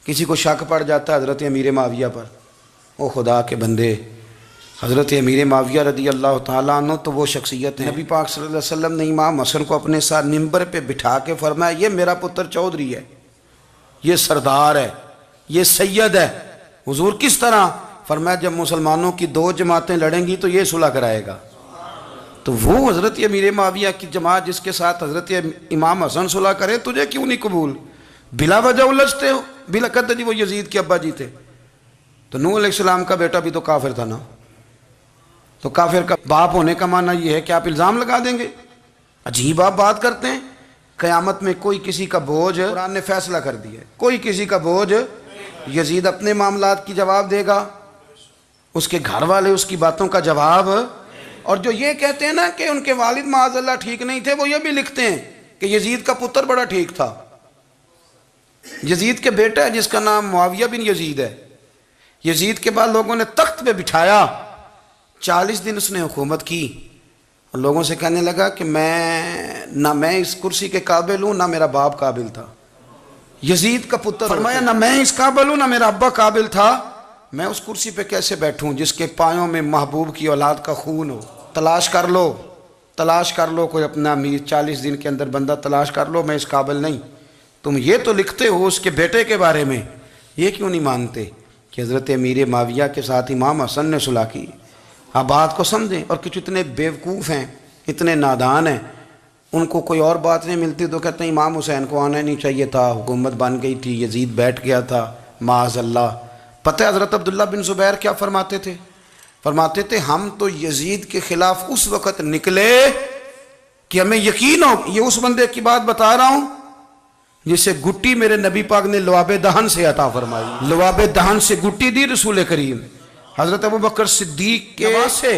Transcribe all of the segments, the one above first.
किसी को शक पड़ जाता है हज़रत अमीर माविया पर, ओ खुदा के बंदे, हज़रत अमीर माविया रदी अल्लाह ताला अन्हु तो वो शख्सियत है। नबी पाक सल्लल्लाहु अलैहि वसल्लम ने इमाम हसन को अपने साथ मिंबर पे बिठा के फरमाया, ये मेरा पुत्र चौधरी है, ये सरदार है, ये सैयद है। हुजूर किस तरह? फरमाया जब मुसलमानों की दो जमातें लड़ेंगी तो ये सुलह कराएगा। तो वो हज़रत अमीर माविया की जमात जिसके साथ हज़रत इमाम हसन सुलह करे, तुझे क्यों नहीं कबूल? बिला वजह उलझते हो। बिला कहते जी वो यजीद के अब्बा जी थे। तो नूह अलैहिस्सलाम का बेटा भी तो काफिर था ना, तो काफिर का बाप होने का माना ये है कि आप इल्ज़ाम लगा देंगे? अजीब आप बात करते हैं। क़यामत में कोई किसी का बोझ, कुरान ने फैसला कर दिया, कोई किसी का बोझ, यजीद अपने मामलात की जवाब देगा, उसके घर वाले उसकी बातों का जवाब। और जो ये कहते हैं ना कि उनके वालिद माअज़ल्लाह ठीक नहीं थे, वो ये भी लिखते हैं कि यजीद का पुत्र बड़ा ठीक था। यजीद के बेटा है जिसका नाम मुआविया बिन यजीद है। यजीद के बाद लोगों ने तख्त पे बिठाया, 40 दिन उसने हुकूमत की और लोगों से कहने लगा कि मैं इस कुर्सी के काबिल हूँ, ना मेरा बाप काबिल था। यजीद का पुत्र फरमाया ना मैं इस काबिल हूँ, ना मेरा अब्बा काबिल था, मैं उस कुर्सी पे कैसे बैठूं जिसके पायों में महबूब की औलाद का खून हो। तलाश कर लो कोई अपना अमीर, 40 दिन के अंदर बंदा तलाश कर लो, मैं इस काबिल नहीं। तुम ये तो लिखते हो उसके बेटे के बारे में, ये क्यों नहीं मानते कि हज़रत अमीर माविया के साथ इमाम हसन ने सुलह की? आप बात को समझें। और कुछ इतने बेवकूफ़ हैं, इतने नादान हैं, उनको कोई और बात नहीं मिलती तो कहते हैं इमाम हुसैन को आना नहीं चाहिए था, हुकूमत बन गई थी, यजीद बैठ गया था, माअज़ल्लाह। पता है हज़रत अब्दुल्ला बिन ज़ुबैर क्या फरमाते थे? फरमाते थे हम तो यजीद के ख़िलाफ़ उस वक़्त निकले कि हमें यकीन हो, ये उस बंदे की बात बता रहा हूँ जिसे गुट्टी मेरे नबी पाक ने लवाबे दहन से अता फरमाई। लवाबे दहन से गुट्टी दी रसूल करीम। हज़रत अबू बकर सिद्दीक के से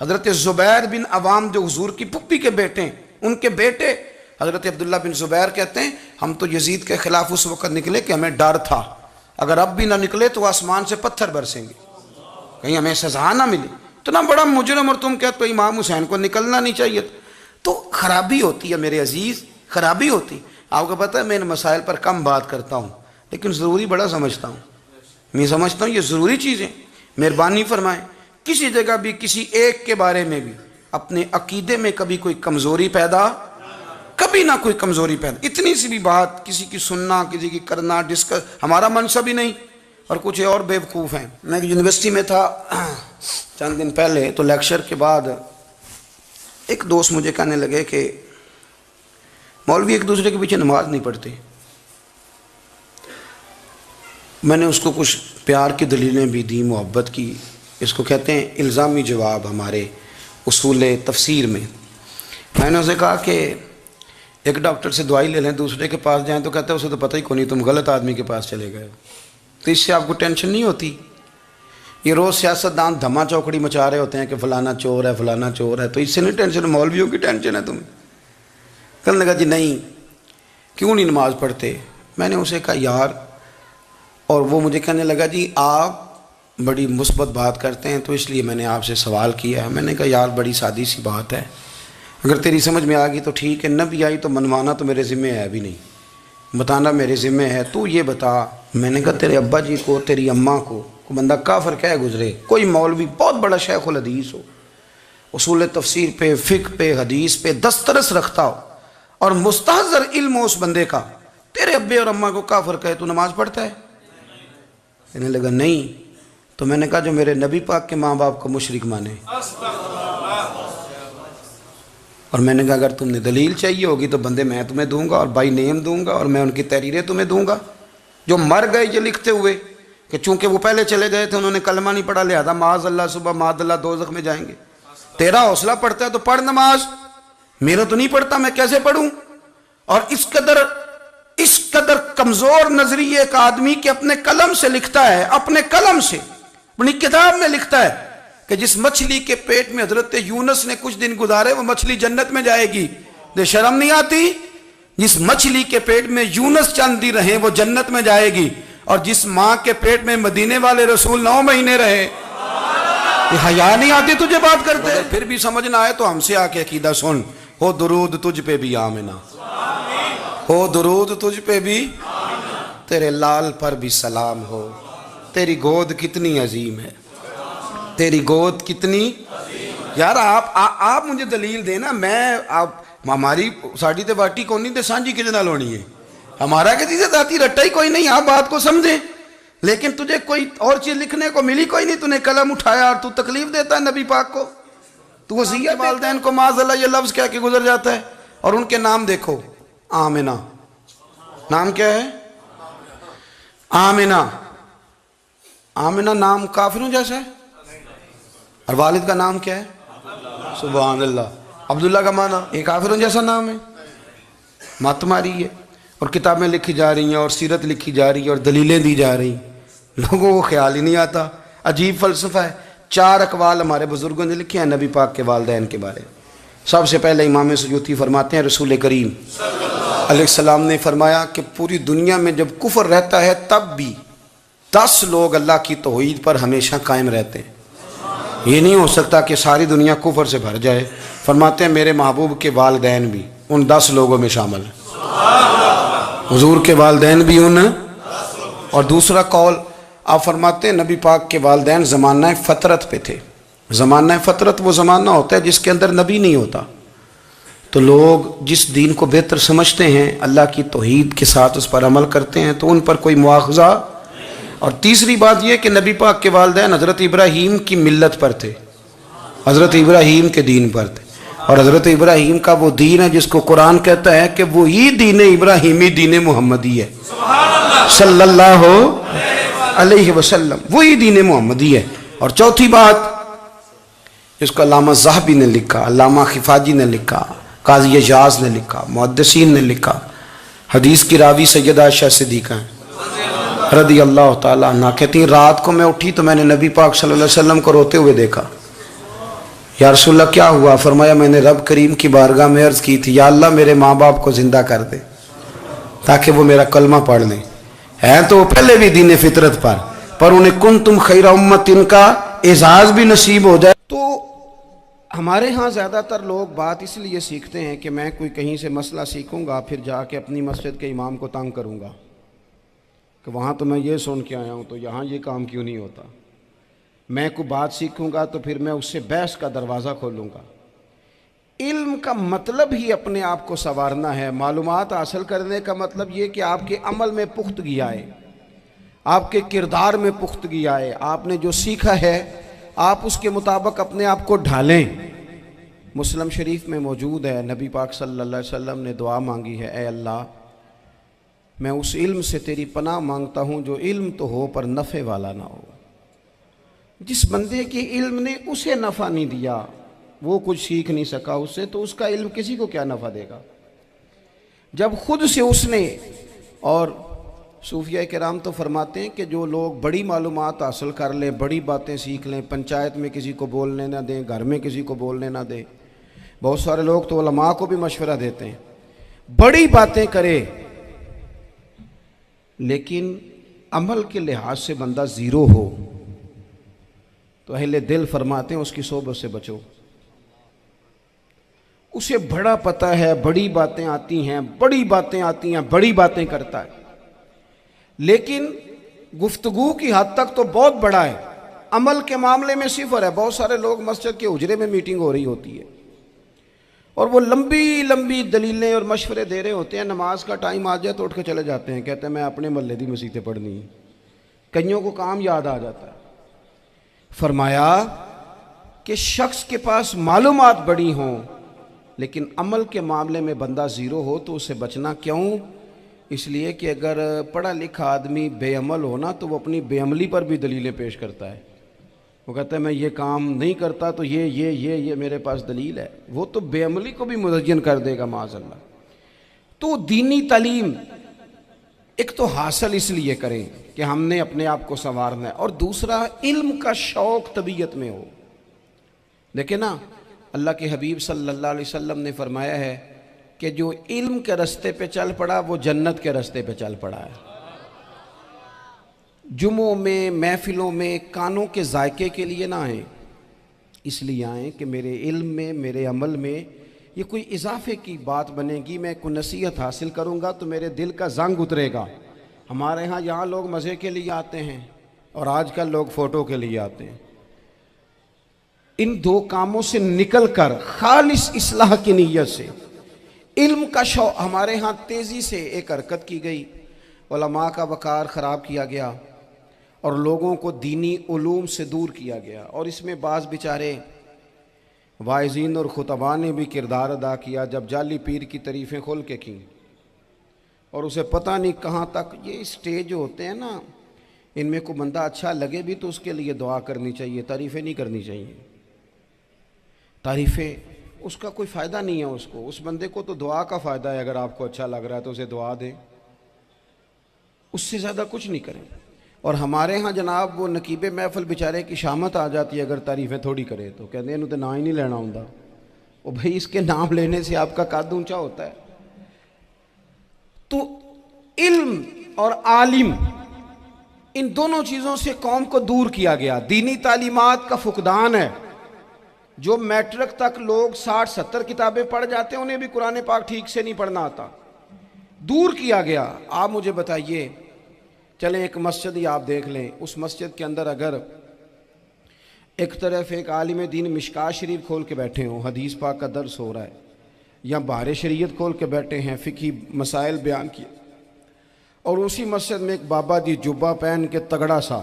हज़रत ज़ुबैर बिन अवाम जो हुजूर की पुप्पी के बेटे हैं, उनके बेटे हज़रत अब्दुल्ला बिन ज़ुबैर कहते हैं हम तो यजीद के ख़िलाफ़ उस वक़्त निकले कि हमें डर था, अगर अब भी ना निकले तो आसमान से पत्थर बरसेंगे, कहीं हमें सजा ना मिले। तो ना बड़ा मुजरम, और तुम कहते हो इमाम हुसैन को निकलना नहीं चाहिए। तो खराबी होती है मेरे अजीज़, खराबी होती। आपको पता है मैं इन मसाइल पर कम बात करता हूँ, लेकिन ज़रूरी बड़ा समझता हूँ। मैं समझता हूँ ये ज़रूरी चीज़ें। मेहरबानी फरमाएं, किसी जगह भी किसी एक के बारे में भी अपने अकीदे में कभी कोई कमज़ोरी पैदा, कभी ना कोई कमज़ोरी पैदा, इतनी सी भी बात किसी की सुनना, किसी की करना, डिस्कस, हमारा मनसब ही नहीं। और कुछ और बेवकूफ़ हैं। मैं यूनिवर्सिटी में था चंद दिन पहले, तो लेक्चर के बाद एक दोस्त मुझे कहने लगे कि मौलवी एक दूसरे के पीछे नमाज नहीं पढ़ते। मैंने उसको कुछ प्यार की दलीलें भी दी, मोहब्बत की। इसको कहते हैं इल्ज़ामी जवाब हमारे उसूल तफसीर में। मैंने उसे कहा कि एक डॉक्टर से दवाई ले लें, दूसरे के पास जाएं तो कहते हैं उसे तो पता ही को नहीं, तुम गलत आदमी के पास चले गए। तो इससे आपको टेंशन नहीं होती? ये रोज़ सियासतदान धमा चौकड़ी मचा रहे होते हैं कि फ़लाना चोर है, फ़लाना चोर है, तो इससे नहीं टेंशन, मौलवियों की टेंशन है तुम्हें। कहने लगा जी नहीं, क्यों नहीं नमाज़ पढ़ते? मैंने उसे कहा यार, और वो मुझे कहने लगा जी आप बड़ी मुस्बत बात करते हैं तो इसलिए मैंने आपसे सवाल किया है। मैंने कहा यार बड़ी सादी सी बात है, अगर तेरी समझ में आ गई तो ठीक है, न भी आई तो मनवाना तो मेरे ज़िम्मे है भी नहीं, बताना मेरे ज़िम्मे है। तू ये बता, मैंने कहा तेरे अब्बा जी को, तेरी अम्मा को बंदा काफिर कह गुजरे, कोई मौलवी बहुत बड़ा शेखुल हदीस हो, उसूल तफसीर पे, फ़िक़्ह पे, हदीस पे दस्तरस रखता हो, और मुस्तहज़र इल्म हो उस बंदे का, तेरे अब्बे और अम्मा को काफिर कहे, तू नमाज़ पढ़ता है? कहने लगा नहीं। तो मैंने कहा जो मेरे नबी पाक के माँ बाप को मुशरिक माने। और मैंने कहा अगर तुमने दलील चाहिए होगी तो बंदे मैं तुम्हें दूंगा और बाई नेम दूंगा, और मैं उनकी तहरीरें तुम्हें दूंगा जो मर गए ये लिखते हुए कि चूंकि वो पहले चले गए थे, उन्होंने कलमा नहीं पढ़ा, लिहाजा माज़अल्लाह सुबह माज़अल्लाह दोज़ख में जाएंगे। तेरा हौसला पढ़ता है तो पढ़ नमाज, मेरा तो नहीं पढ़ता, मैं कैसे पढ़ूं? और इस कदर कमजोर नजरिए का आदमी कि अपने कलम से लिखता है, अपने कलम से अपनी किताब में लिखता है कि जिस मछली के पेट में हजरत यूनुस ने कुछ दिन गुजारे वो मछली जन्नत में जाएगी। दे शर्म नहीं आती? जिस मछली के पेट में यूनुस चंद दिन रहे वो जन्नत में जाएगी, और जिस माँ के पेट में मदीने वाले रसूल 9 महीने रहे, ये हया नहीं आती तुझे बात करते? फिर भी समझ ना आए तो हमसे आके अकीदा सुन। हो दुरूद तुझ पे भी आमिना, हो दुरूद तुझ पे भी, तेरे लाल पर भी सलाम हो, तेरी गोद कितनी अजीम है, तेरी गोद कितनी। यार आप मुझे दलील देना, मैं आप हमारी साड़ी ते बाटी कौन नहीं ते सांझी किस नाल होनी है, हमारा किसी से जाती रट्टा ही कोई नहीं। आप बात को समझे, लेकिन तुझे कोई और चीज लिखने को मिली कोई नहीं, तूने कलम उठाया और तू तकलीफ देता है नबी पाक को। तू वसीयत वालिदैन को माज़अल्लाह ये लफ्ज कह के गुजर जाता है। और उनके नाम देखो, आमिना, नाम क्या है? आमिना। आमिना नाम काफिरों जैसा है। और वालिद का नाम क्या है? सुभान अल्लाह। अब्दुल्ला का माना एक काफिरों जैसा नाम है। मत मारी है। और किताबें लिखी जा रही हैं और सीरत लिखी जा रही है और दलीलें दी जा रही, लोगों को ख्याल ही नहीं आता। अजीब फ़लसफ़ा है। 4 अकवाल हमारे बुज़ुर्गों ने लिखे हैं नबी पाक के वालिदैन के बारे में। सबसे पहले इमाम सयूती फरमाते हैं रसूल करीम अलैहिस्सलाम ने फरमाया कि पूरी दुनिया में जब कुफर रहता है तब भी 10 लोग अल्लाह की तौहीद पर हमेशा कायम रहते हैं। ये नहीं हो सकता कि सारी दुनिया कुफर से भर जाए। फरमाते हैं मेरे महबूब के वालिदैन भी उन 10 लोगों में शामिल हैं, हुजूर के वालिदैन भी उन। और दूसरा कौल आप फरमाते हैं नबी पाक के वालिदैन ज़माना फ़तरत पे थे। ज़माना फ़तरत वो ज़माना होता है जिसके अंदर नबी नहीं होता, तो लोग जिस दीन को बेहतर समझते हैं अल्लाह की तौहीद के साथ उस पर अमल करते हैं तो उन पर कोई मुआखज़ा। और तीसरी बात यह कि नबी पाक के वालिदैन हज़रत इब्राहीम की मिल्लत पर थे, हज़रत इब्राहीम के दीन पर थे। और हज़रत इब्राहीम का वो दीन है जिसको कुरान कहता है कि वो ही दीन इब्राहीमी दीन मोहम्मदी है सल्लल्लाहु अलैहि वसल्लम, वही दीन मोहम्मदी है। और चौथी बात जिसको अल्लामा ज़हबी ने लिखा, अल्लामा खिफाजी ने लिखा, काज़ी एजाज ने लिखा, मुहद्दिसीन ने लिखा, हदीस की रावी सैयदा आयशा सिद्दीक़ा रज़ी अल्लाह ताला अन्हा कहती रात को मैं उठी तो मैंने नबी पाक सल्लल्लाहु अलैहि वसल्लम को रोते हुए देखा। या रसूलल्लाह क्या हुआ? फरमाया मैंने रब करीम की बारगाह में अर्ज़ की थी या अल्लाह मेरे माँ बाप को ज़िंदा कर दे ताकि वो मेरा कलमा पढ़ लें। हैं तो वो पहले भी दीन फितरत पर उन्हें कुंतुम खैरा उम्मतिन का एजाज़ भी नसीब हो जाए। तो हमारे यहाँ ज़्यादातर लोग बात इसलिए सीखते हैं कि मैं कोई कहीं से मसला सीखूँगा फिर जाके अपनी मस्जिद के इमाम को तंग करूँगा कि वहाँ तो मैं ये सुन के आया हूँ तो यहाँ ये काम क्यों नहीं होता। मैं कोई बात सीखूँगा तो फिर मैं उससे बहस का दरवाज़ा खोलूँगा। इल्म का मतलब ही अपने आप को संवारना है। मालूमात हासिल करने का मतलब ये कि आपके अमल में पुख्तगी आए, आपके किरदार में पुख्तगी आए, आपने जो सीखा है आप उसके मुताबिक अपने आप को ढालें। मुस्लिम शरीफ में मौजूद है नबी पाक सल्लल्लाहु अलैहि वसल्लम ने दुआ मांगी है, ए अल्लाह मैं उस इल्म से तेरी पनाह मांगता हूँ जो इल्म तो हो पर नफ़े वाला ना हो। जिस बंदे के इल्म ने उसे नफ़ा नहीं दिया, वो कुछ सीख नहीं सका उससे, तो उसका इल्म किसी को क्या नफ़ा देगा। जब खुद से उसने, और सूफिया किराम तो फरमाते हैं कि जो लोग बड़ी मालूमात हासिल कर लें, बड़ी बातें सीख लें, पंचायत में किसी को बोलने ना दें, घर में किसी को बोलने ना दें। बहुत सारे लोग तो उलमा को भी मशवरा देते हैं, बड़ी बातें करे, लेकिन अमल के लिहाज से बंदा ज़ीरो हो तो अहले दिल फरमाते हैं उसकी सोबत से बचो। उसे बड़ा पता है, बड़ी बातें आती हैं, बड़ी बातें आती हैं, बड़ी बातें करता है, लेकिन गुफ्तगू की हद तक तो बहुत बड़ा है, अमल के मामले में सिफर है। बहुत सारे लोग मस्जिद के हुजरे में मीटिंग हो रही होती है और वो लंबी लंबी दलीलें और मशवरे दे रहे होते हैं, नमाज का टाइम आ जाए तो उठ के चले जाते हैं, कहते हैं मैं अपने महल्ले दी मसीतें पढ़नी है। कईयों को काम याद आ जाता है। फरमाया कि शख्स के पास मालूमात बड़ी हों लेकिन अमल के मामले में बंदा ज़ीरो हो तो उसे बचना क्यों? इसलिए कि अगर पढ़ा लिखा आदमी बेअमल हो ना तो वो अपनी बेअमली पर भी दलीलें पेश करता है। वो कहता है मैं ये काम नहीं करता तो ये मेरे पास दलील है। वो तो बेअमली को भी मुज़य्यन कर देगा माज़अल्लाह। तो दीनी तालीम एक तो हासिल इसलिए करें कि हमने अपने आप को संवारना है, और दूसरा इल्म का शौक़ तबीयत में हो। देखे ना, अल्लाह के हबीब सल्लल्लाहु अलैहि वसल्लम ने फरमाया है कि जो इल्म के रास्ते पे चल पड़ा वो जन्नत के रास्ते पे चल पड़ा है। जुमों में, महफिलों में कानों के जायके के लिए ना आएँ, इसलिए आएँ कि मेरे इल्म में, मेरे अमल में ये कोई इजाफे की बात बनेगी। मैं कोई नसीहत हासिल करूँगा तो मेरे दिल का जंग उतरेगा, हमारे यहाँ लोग मज़े के लिए आते हैं और आजकल लोग फ़ोटो के लिए आते हैं। इन दो कामों से निकलकर खालिस इस्लाह की नीयत से इल्म का शौक, हमारे यहाँ तेज़ी से एक हरकत की गई, उलमा का वक़ार ख़राब किया गया और लोगों को दीनी उलूम से दूर किया गया। और इसमें बाज़ बेचारे वाइज़ीन और खुतबा ने भी किरदार अदा किया, जब जाली पीर की तारीफ़ें खोल के की और उसे पता नहीं कहाँ तक। ये स्टेज होते हैं ना, इनमें कोई बंदा अच्छा लगे भी तो उसके लिए दुआ करनी चाहिए, तारीफ़ें नहीं करनी चाहिए। तारीफ़ें उसका कोई फ़ायदा नहीं है, उसको, उस बंदे को तो दुआ का फ़ायदा है। अगर आपको अच्छा लग रहा है तो उसे दुआ दें, उससे ज़्यादा कुछ नहीं करें। और हमारे यहाँ जनाब वो नकीबे महफिल बेचारे की शामत आ जाती है अगर तारीफ़ें थोड़ी करे तो, कहते हैं इन्होंने तो ना ही नहीं लेना होता। वो भाई इसके नाम लेने से आपका कद ऊंचा होता है। तो इल्म और आलिम, इन दोनों चीज़ों से कौम को दूर किया गया। दीनी तालीमात का फुकदान है। जो मैट्रिक तक लोग 60-70 किताबें पढ़ जाते हैं उन्हें भी कुरान पाक ठीक से नहीं पढ़ना आता, दूर किया गया। आप मुझे बताइए, चले एक मस्जिद ही आप देख लें, उस मस्जिद के अंदर अगर एक तरफ एक आलिम दीन मिशकात शरीफ खोल के बैठे हों, हदीस पाक का दर्स हो रहा है, या बाहर शरीयत खोल के बैठे हैं, फ़िकी मसाइल बयान किए, और उसी मस्जिद में एक बाबा जी जुब्बा पहन के तगड़ा सा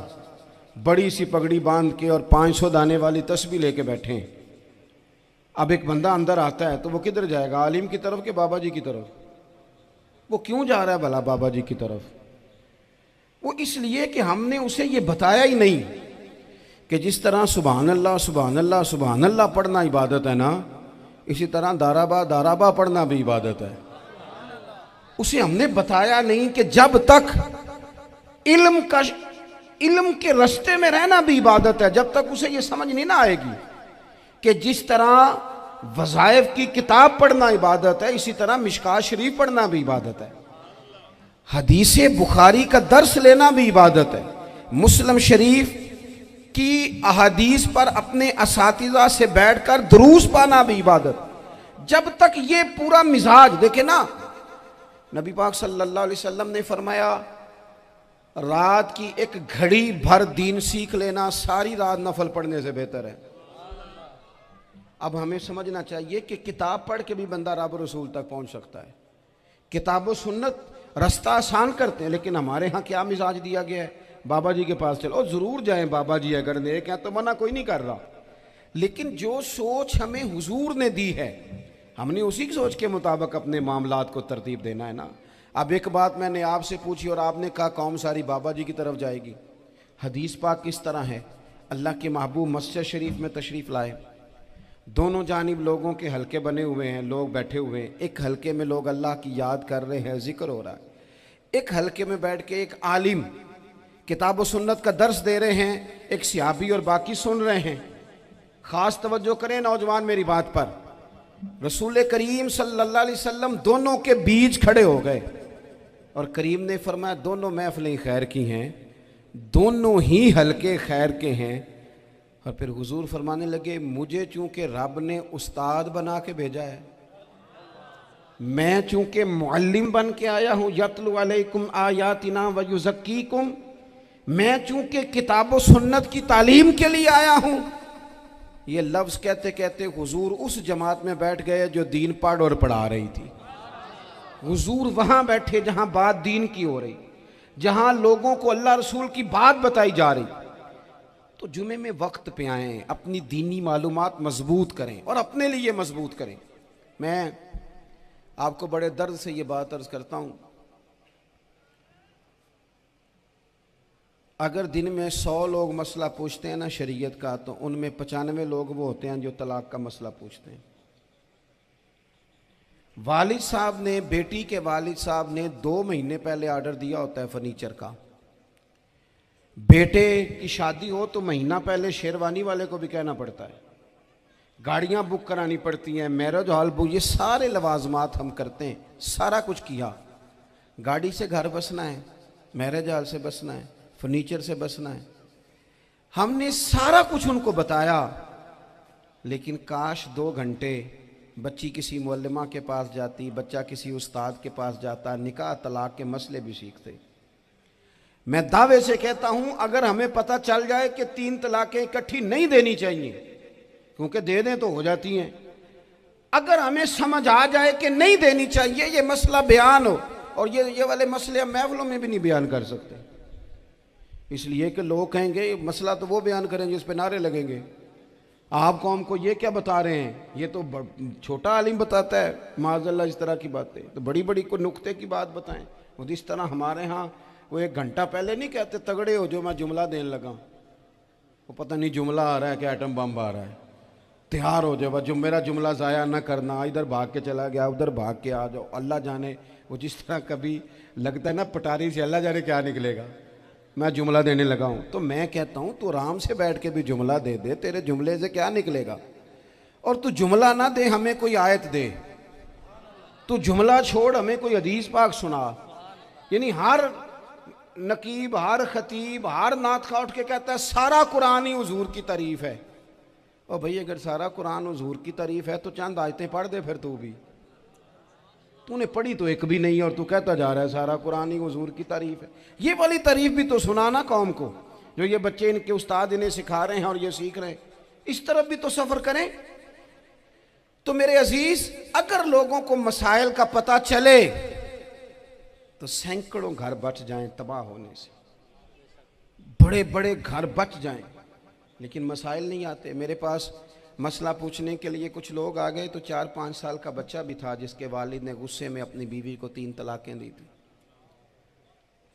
बड़ी सी पगड़ी बांध के और 500 दाने वाली तस्बीह लेके बैठे हैं। अब एक बंदा अंदर आता है तो वो किधर जाएगा, आलिम की तरफ के बाबा जी की तरफ? वो क्यों जा रहा है भला बाबा जी की तरफ? वो इसलिए कि हमने उसे ये बताया ही नहीं कि जिस तरह सुभान अल्लाह सुभान अल्लाह सुभान अल्लाह पढ़ना इबादत है ना, इसी तरह दाराबा पढ़ना भी इबादत है। उसे हमने बताया नहीं कि जब तक इल्म के रास्ते में रहना भी इबादत है, जब तक उसे ये समझ नहीं ना आएगी कि जिस तरह वज़ाइफ की किताब पढ़ना इबादत है, इसी तरह मिशकात शरीफ पढ़ना भी इबादत है, हदीस बुखारी का दर्स लेना भी इबादत है, मुस्लिम शरीफ की अहादीस पर अपने असातिज़ा से बैठकर दुरूस पाना भी इबादत। जब तक ये पूरा मिजाज देखे ना, नबी पाक सल्लल्लाहु अलैहि वसल्लम ने फरमाया रात की एक घड़ी भर दीन सीख लेना सारी रात नफल पढ़ने से बेहतर है। अब हमें समझना चाहिए कि किताब पढ़ के भी बंदा रब रसूल तक पहुंच सकता है। किताब और सुन्नत रास्ता आसान करते हैं, लेकिन हमारे यहाँ क्या मिजाज दिया गया है, बाबा जी के पास चलो, ज़रूर जाएं बाबा जी अगर नेक हैं तो, मना कोई नहीं कर रहा, लेकिन जो सोच हमें हुजूर ने दी है हमने उसी की सोच के मुताबिक अपने मामलात को तरतीब देना है ना। अब एक बात मैंने आपसे पूछी और आपने कहा कौम सारी बाबा जी की तरफ जाएगी। हदीस पाक किस तरह है, अल्लाह के महबूब मस्जिद शरीफ में तशरीफ़ लाए, दोनों जानिब लोगों के हलके बने हुए हैं, लोग बैठे हुए हैं, एक हलके में लोग अल्लाह की याद कर रहे हैं, जिक्र हो रहा है, एक हलके में बैठ के एक आलिम किताब व सुन्नत का दर्स दे रहे हैं, एक सियाबी और बाकी सुन रहे हैं। ख़ास तवज्जो करें नौजवान मेरी बात पर, रसूल करीम सल्लल्लाहु अलैहि वसल्लम दोनों के बीच खड़े हो गए और करीम ने फरमाया दोनों महफिलें खैर की हैं, दोनों ही हलके खैर के हैं। और फिर हुजूर फरमाने लगे मुझे चूंकि रब ने उस्ताद बना के भेजा है, मैं चूंकि मुअल्लिम बन के आया हूँ, यतलु अलैकुम आयातिना व युज़क्कीकुम, मैं चूंकि किताब व सुन्नत की तालीम के लिए आया हूँ। ये लफ्ज़ कहते कहते हुजूर उस जमात में बैठ गए जो दीन पढ़ और पढ़ा रही थी। हुजूर वहाँ बैठे जहाँ बात दीन की हो रही, जहाँ लोगों को अल्लाह रसूल की बात बताई जा रही। तो जुमे में वक्त पे आएँ, अपनी दीनी मालूमात मजबूत करें और अपने लिए मजबूत करें। मैं आपको बड़े दर्द से ये बात अर्ज करता हूँ, अगर दिन में 100 लोग मसला पूछते हैं ना शरीयत का, तो उनमें 95 लोग वो होते हैं जो तलाक का मसला पूछते हैं। वालिद साहब ने, बेटी के वालिद साहब ने 2 महीने पहले ऑर्डर दिया होता है फर्नीचर का। बेटे की शादी हो तो महीना पहले शेरवानी वाले को भी कहना पड़ता है, गाड़ियां बुक करानी पड़ती हैं, मैरिज हॉल बुक, ये सारे लवाजमात हम करते हैं। सारा कुछ किया, गाड़ी से घर बसना है, मैरिज हॉल से बसना है, फर्नीचर से बसना है, हमने सारा कुछ उनको बताया। लेकिन काश 2 घंटे बच्ची किसी मुअल्लिमा के पास जाती, बच्चा किसी उस्ताद के पास जाता, निकाह तलाक के मसले भी सीखते। मैं दावे से कहता हूं, अगर हमें पता चल जाए कि 3 तलाकें इकट्ठी नहीं देनी चाहिए, क्योंकि दे दें तो हो जाती हैं, अगर हमें समझ आ जाए कि नहीं देनी चाहिए, ये मसला बयान हो, और ये वाले मसले हम महफिलों में भी नहीं बयान कर सकते, इसलिए कि लोग कहेंगे मसला तो वो बयान करेंगे, इस पे नारे लगेंगे, आप कौम को ये क्या बता रहे हैं, ये तो छोटा आलिम बताता है माज़अल्लाह इस तरह की बातें, तो बड़ी बड़ी को नुक्ते की बात बताएं। और इस तरह हमारे यहाँ वो 1 घंटा पहले नहीं कहते तगड़े हो जो मैं जुमला देने लगा, वो पता नहीं जुमला आ रहा है कि एटम बम आ रहा है, तैयार हो जाओ, जो मेरा जुमला ज़ाया ना करना, इधर भाग के चला गया उधर भाग के आ जाओ, अल्लाह जाने। वो जिस तरह कभी लगता है ना पटारी से, अल्लाह जाने क्या निकलेगा, मैं जुमला देने लगा हूं। तो मैं कहता हूं तू आराम से बैठ के भी जुमला दे दे, तेरे जुमले से क्या निकलेगा। और तू जुमला ना दे, हमें कोई आयत दे, तू जुमला छोड़ हमें कोई हदीस पाक सुना। यानी हर नकीब, हर खतीब, हर नात खा उठ के कहता है सारा कुरान ही हुजूर की तारीफ है। और भाई अगर सारा कुरान हुजूर की तारीफ है तो चंद आयतें पढ़ दे फिर तू भी, तूने पढ़ी तो एक भी नहीं और तू कहता जा रहा है सारा कुरान ही हुजूर की तारीफ है। ये वाली तारीफ भी तो सुनाना कौम को, जो ये बच्चे इनके उस्ताद इन्हें सिखा रहे हैं और ये सीख रहे हैं, इस तरफ भी तो सफर करें। तो मेरे अजीज, अगर लोगों को मसाइल का पता चले तो सैकड़ों घर बच जाएं तबाह होने से, बड़े बड़े घर बच जाएं, लेकिन मसाइल नहीं आते। मेरे पास मसला पूछने के लिए कुछ लोग आ गए, तो 4-5 साल का बच्चा भी था जिसके वालिद ने गुस्से में अपनी बीवी को 3 तलाकें दी थी।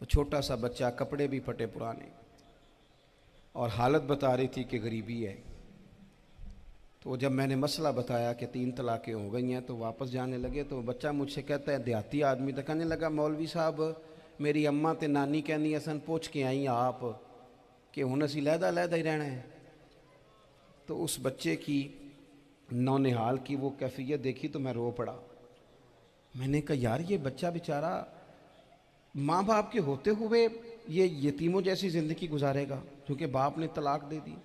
तो छोटा सा बच्चा, कपड़े भी फटे पुराने, और हालत बता रही थी कि गरीबी है। तो जब मैंने मसला बताया कि 3 तलाकें हो गई हैं तो वापस जाने लगे, तो बच्चा मुझसे कहता है, देहाती आदमी, तो कहने लगा मौलवी साहब मेरी अम्मा ते नानी कहनी असन पूछ के आई आप कि हुण असी लहदा लहदा ही रहना है। तो उस बच्चे की नौनिहाल की वो कैफियत देखी तो मैं रो पड़ा। मैंने कहा यार ये बच्चा बेचारा माँ बाप के होते हुए ये यतीमों जैसी ज़िंदगी गुजारेगा, क्योंकि बाप ने तलाक दे दी।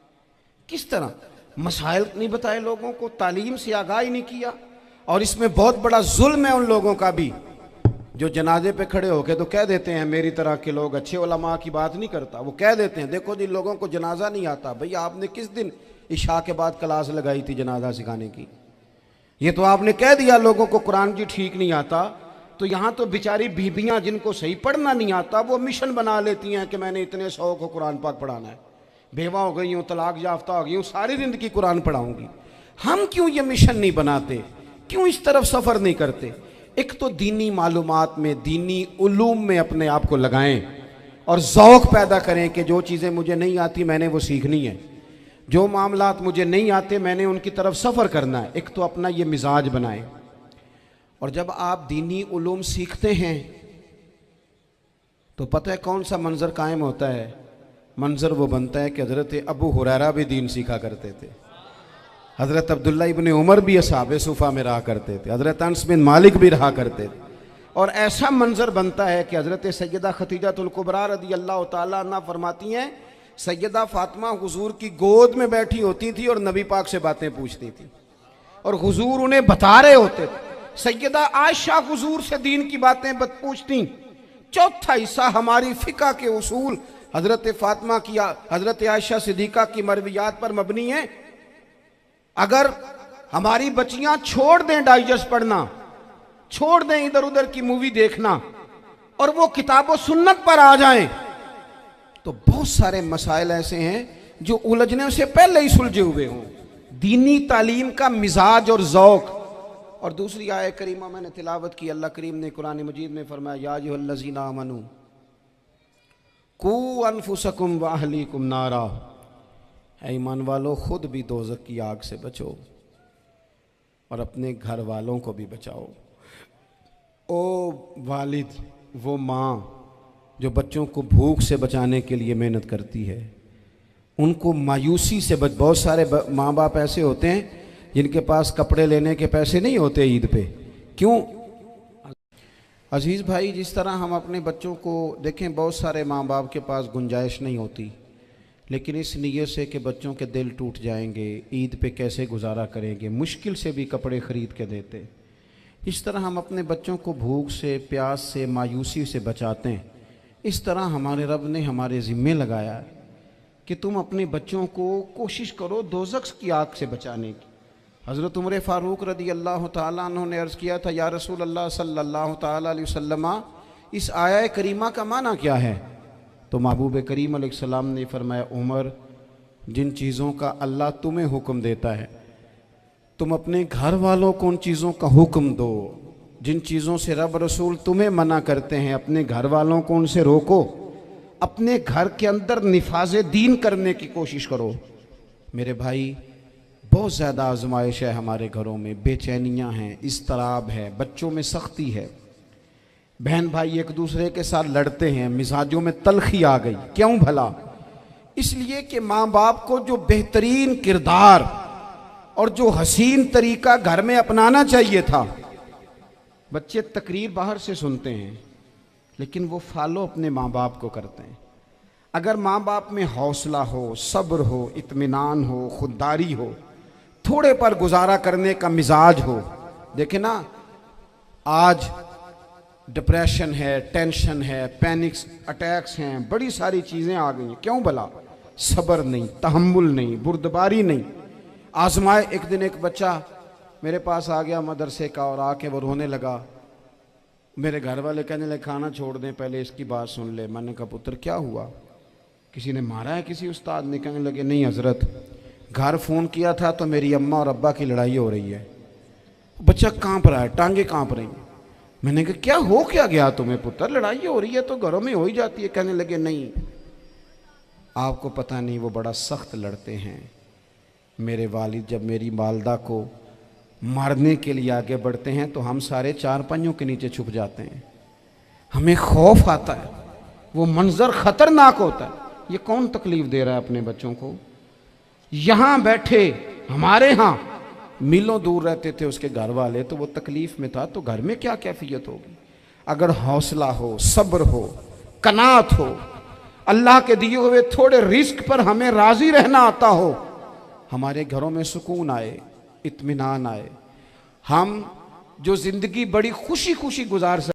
किस तरह मसाइल नहीं बताए लोगों को, तालीम से आगाही नहीं किया। और इसमें बहुत बड़ा जुल्म है उन लोगों का भी जो जनाजे पे खड़े होके तो कह देते हैं मेरी तरह के लोग, अच्छे उलमा की बात नहीं करता, वो कह देते हैं देखो जिन लोगों को जनाजा नहीं आता, भैया आपने किस दिन इशा के बाद क्लास लगाई थी जनाजा सिखाने की, ये तो आपने कह दिया लोगों को कुरान जी ठीक नहीं आता। तो यहाँ तो बेचारी बीबियाँ जिनको सही पढ़ना नहीं आता वो मिशन बना लेती हैं कि मैंने इतने 100 को कुरान पाक पढ़ाना है, बेवा हो गई हूँ, तलाक याफ्ता हो गई हूँ, सारी ज़िंदगी कुरान पढ़ाऊँगी। हम क्यों ये मिशन नहीं बनाते, क्यों इस तरफ सफ़र नहीं करते। एक तो दीनी मालूमात में, दीनी उलूम में अपने आप को लगाएं और ज़ौक़ पैदा करें कि जो चीज़ें मुझे नहीं आती मैंने वो सीखनी है, जो मामलात मुझे नहीं आते मैंने उनकी तरफ सफ़र करना है। एक तो अपना ये मिजाज बनाएं। और जब आप दीनी उलूम सीखते हैं तो पता है कौन सा मंज़र कायम होता है, मंज़र वो बनता है कि हज़रत अबू हुरैरा भी दीन सीखा करते थे, हज़रत अब्दुल्ला इब्ने उमर भी असहाबे सुफ़ा में रहा करते थे, हज़रत अनस बिन मालिक भी रहा करते थे। और ऐसा मंज़र बनता है कि हज़रत सैयदा खतीजतुल कुबरा रज़ी अल्लाह तआला अन्हा फरमाती हैं, सैयदा फ़ातिमा हुजूर की गोद में बैठी होती थी और नबी पाक से बातें पूछती थी और हुजूर उन्हें बता रहे होते थे। सैयदा आयशा हुजूर से दीन की बातें पूछती। चौथा हिस्सा हमारी फ़िक़्ह के उसूल हज़रत फ़ातिमा की, हज़रत आयशा सिद्दीक़ा की मरवियात पर मबनी है। अगर हमारी बच्चियां छोड़ दें डाइजेस्ट पढ़ना, छोड़ दें इधर उधर की मूवी देखना और वो किताबों सुन्नत पर आ जाएं, तो बहुत सारे मसाइल ऐसे हैं जो उलझने से पहले ही सुलझे हुए हों। दीनी तालीम का मिजाज और ज़ौक़। और दूसरी आयत करीमा मैंने तिलावत की, अल्लाह करीम ने कुरान मजीद में फरमाया, या अय्युहल्लज़ीना आमनू कू अनफुसकुम व अहलीकुम नारा, ऐ ईमान वालों खुद भी दोज़ख की आग से बचो और अपने घर वालों को भी बचाओ। ओ वालिद, वो माँ जो बच्चों को भूख से बचाने के लिए मेहनत करती है, उनको मायूसी से बहुत सारे माँ बाप ऐसे होते हैं जिनके पास कपड़े लेने के पैसे नहीं होते ईद पे। क्यों अजीज़ भाई, जिस तरह हम अपने बच्चों को देखें, बहुत सारे माँ बाप के पास गुंजाइश नहीं होती, लेकिन इस नीयत से कि बच्चों के दिल टूट जाएंगे, ईद पे कैसे गुजारा करेंगे, मुश्किल से भी कपड़े ख़रीद के देते। इस तरह हम अपने बच्चों को भूख से, प्यास से, मायूसी से बचाते हैं। इस तरह हमारे रब ने हमारे ज़िम्मे लगाया है कि तुम अपने बच्चों को कोशिश करो दोज़ख की आग से बचाने की। हज़रत उमर फ़ारूक रदी अल्लाह ताला अन्हु ने अर्ज़ किया था, या रसूल अल्लाह सल्लल्लाहु ताला अलैहि वसल्लम, इस आया करीमा का माना क्या है? तो महबूब करीम अलैहिस्सलाम ने फरमाया, उमर, जिन चीज़ों का अल्लाह तुम्हें हुक्म देता है तुम अपने घर वालों को उन चीज़ों का हुक्म दो, जिन चीज़ों से रब रसूल तुम्हें मना करते हैं अपने घर वालों को उनसे रोको, अपने घर के अंदर निफाज दीन करने की कोशिश करो। मेरे भाई, बहुत ज़्यादा आजमाइश है हमारे घरों में, बेचैनियाँ हैं, इस्तराब है, बच्चों में सख्ती है, बहन भाई एक दूसरे के साथ लड़ते हैं, मिजाजों में तलखी आ गई। क्यों भला? इसलिए कि माँ बाप को जो बेहतरीन किरदार और जो हसीन तरीका घर में अपनाना चाहिए था, बच्चे तकरीर बाहर से सुनते हैं लेकिन वो फॉलो अपने माँ बाप को करते हैं। अगर माँ बाप में हौसला हो, सब्र हो, इत्मीनान हो, खुददारी हो, थोड़े पर गुजारा करने का मिजाज हो। देखे ना, आज डिप्रेशन है, टेंशन है, पैनिक्स अटैक्स हैं, बड़ी सारी चीज़ें आ गई हैं। क्यों भला? सब्र नहीं, तहम्मुल नहीं, बुर्दबारी नहीं। आजमाए। एक दिन एक बच्चा मेरे पास आ गया मदरसे का और आके वो रोने लगा। मेरे घर वाले कहने लगे खाना छोड़ दें, पहले इसकी बात सुन ले। मैंने कहा पुत्र क्या हुआ, किसी ने मारा है किसी उस्ताद ने? कहने लगे नहीं हजरत, घर फ़ोन किया था तो मेरी अम्मा और अब्बा की लड़ाई हो रही है। बच्चा कांप रहा है, टांगे कांप रही हैं। मैंने कहा क्या हो क्या गया तुम्हें पुत्र, लड़ाई हो रही है तो घरों में हो ही जाती है। कहने लगे नहीं, आपको पता नहीं, वो बड़ा सख्त लड़ते हैं। मेरे वालिद जब मेरी वालदा को मारने के लिए आगे बढ़ते हैं तो हम सारे चारपाइयों के नीचे छुप जाते हैं, हमें खौफ आता है, वो मंजर खतरनाक होता है। ये कौन तकलीफ दे रहा है अपने बच्चों को? यहाँ बैठे हमारे यहाँ मीलों दूर रहते थे उसके घर वाले, तो वो तकलीफ में था, तो घर में क्या कैफियत होगी? अगर हौसला हो, सब्र हो, कनात हो, अल्लाह के दिए हुए थोड़े रिस्क पर हमें राजी रहना आता हो, हमारे घरों में सुकून आए, इत्मीनान आए, हम जो जिंदगी बड़ी खुशी खुशी गुजार सकते